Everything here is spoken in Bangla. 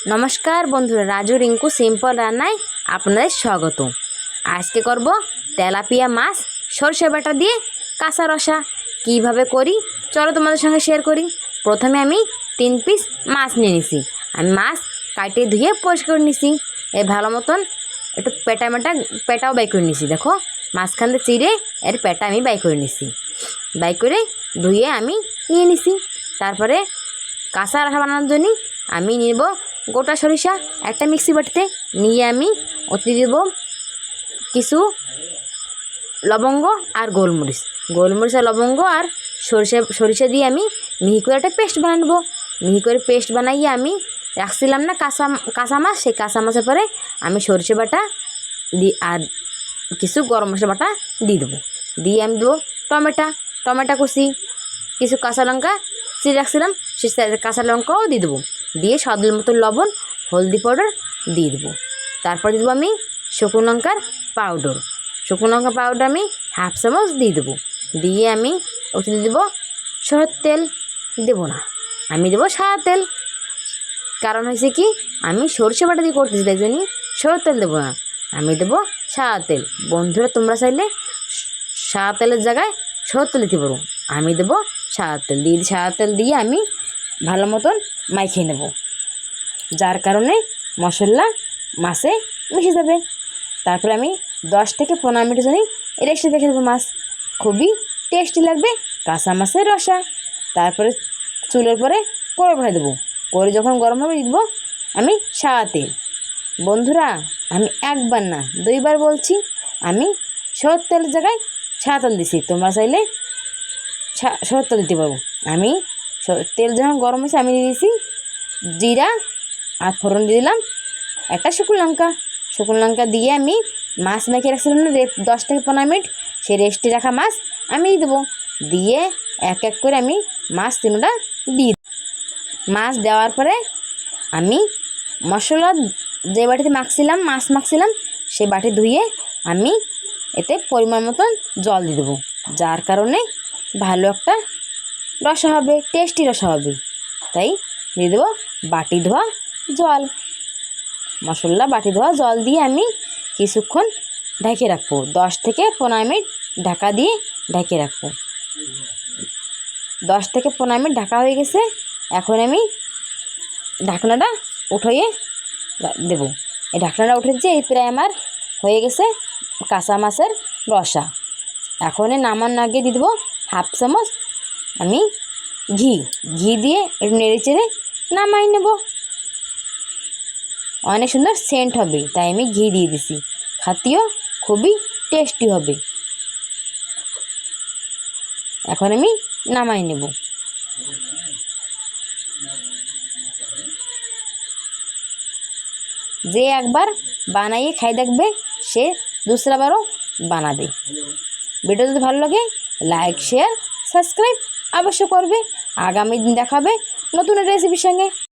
নমস্কার বন্ধুরা, রাজু রিঙ্কু সিম্পল রান্নায় আপনাদের স্বাগত। আজকে করব তেলাপিয়া মাছ সরষে বাটা দিয়ে কাঁচা রসা। কিভাবে করি চলো তোমাদের সঙ্গে শেয়ার করি। প্রথমে আমি 3 পিস মাছ নিয়ে নিছি। আমি মাছ কাটে ধুয়ে পরিষ্কার করে নিছি। ভালো মতন একটু পেটাও বাই করে নিছি। দেখো মাঝখান দিয়ে চিড়ে এর পেটা আমি বাই করে নিছি। বাই করে ধুয়ে আমি নিয়ে নিছি। তারপরে কাঁচা রসা বানানোর জন্য আমি নিব গোটা সরিষা একটা মিক্সি বাটিতে নিয়ে আমি ওতে দেব কিছু লবঙ্গ আর গোলমরিচ আর লবঙ্গ আর সরিষা দিয়ে আমি মিহি করে একটা পেস্ট বানাবো। মিহি করে পেস্ট বানাইয়ে আমি রাখছিলাম না কাঁচা মাছ, সেই কাঁচা মাছের পরে আমি সরিষা বাটা আর কিছু গরম মশলা বাটা দিয়ে দেবো। দিয়ে আমি দেবো টমেটো কুচি, কিছু কাঁচা লঙ্কা চিড়ে রাখছিলাম সে কাঁচা লঙ্কাও দিয়ে দেবো। দিয়ে স্বাদের মতো লবণ, হলদি পাউডার দিয়ে দেবো। তারপর দিয়ে দেবো আমি শুকনো লঙ্কার পাউডার আমি 1/2 চামচ দিয়ে দেবো। দিয়ে আমি ওতে দিয়ে দেবো সরষের তেল দেবো না, আমি দেবো সাদা তেল। কারণ হয়েছে কি, আমি সরষে বাটা দিয়ে করতেছি, তাই জন্যই সরষের তেল দেবো না, আমি দেবো সাদা তেল। বন্ধুরা তোমরা চাইলে সাদা তেলের জায়গায় সরষের তেল দিতে পারো, আমি দেবো সাদা তেল দিয়ে আমি ভালো মতন মাখিয়ে নেব, যার কারণে মশলা মাছে মিশে যাবে। তারপরে আমি 10 থেকে 15 মিনিটের জন্য রেস্টে রেখে দেবো। মাছ খুবই টেস্টি লাগবে কাঁচা মাছের রসা। তারপরে চুলের পরে কড়াই বসাই দেবো। কড়াই যখন গরম হবে দিব আমি সাদা তেল। বন্ধুরা আমি একবার না 2বার বলছি, আমি সরষের তেলের জায়গায় সাদা তেল দিছি, তোমরা চাইলে সরষের তেল দিতে পারবো। আমি তেল যখন গরম হয়েছে আমি দিয়ে দিয়েছি জিরা আর ফোড়ন দিয়ে দিলাম একটা শুকনো লঙ্কা দিয়ে আমি মাছ মেখে রাখছিলাম না 10 থেকে 15 মিনিট, সেই রেস্টে রাখা মাছ আমি দেবো। দিয়ে এক এক করে আমি মাছ তিনটা দিয়ে মাছ দেওয়ার পরে আমি মশলা যে বাটিতে মাছ মাখছিলাম সেই বাটি ধুয়ে আমি এতে পরিমাণ মতন জল দিয়ে দেবো, যার কারণে ভালো একটা রসা হবে, টেস্টি রসা হবে। তাই দিয়ে দেবো বাটি ধোয়া জল, বাটি ধোয়া জল দিয়ে আমি কিছুক্ষণ ঢেকে রাখবো। 10 থেকে 15 মিনিট ঢাকা দিয়ে ঢেকে রাখবো। 10 থেকে 15 মিনিট ঢাকা হয়ে গেছে। এখন আমি ঢাকনাটা উঠিয়ে দেবো। এই ঢাকনাটা উঠে দিচ্ছি, এই প্রায় আমার হয়ে গেছে কাঁচা মাছের রসা। এখন নামানোর আগে দিয়ে দেবো 1/2 চামচ আমি ঘি দিয়ে একটু নেড়ে চেড়ে নামাই নেব। অনেক সুন্দর সেন্ট হবে, তাই আমি ঘি দিয়ে দিছি, খাতিও খুবই টেস্টি হবে। এখন আমি নামাই নেব। যে একবার বানাইয়ে খাই দেখবে সে দুসরাবারও বানাবে। ভিডিও যদি ভালো লাগে লাইক, শেয়ার, সাবস্ক্রাইব অবশ্য করবে। আগামী দিন দেখাবে নতুন রেসিপির সঙ্গে।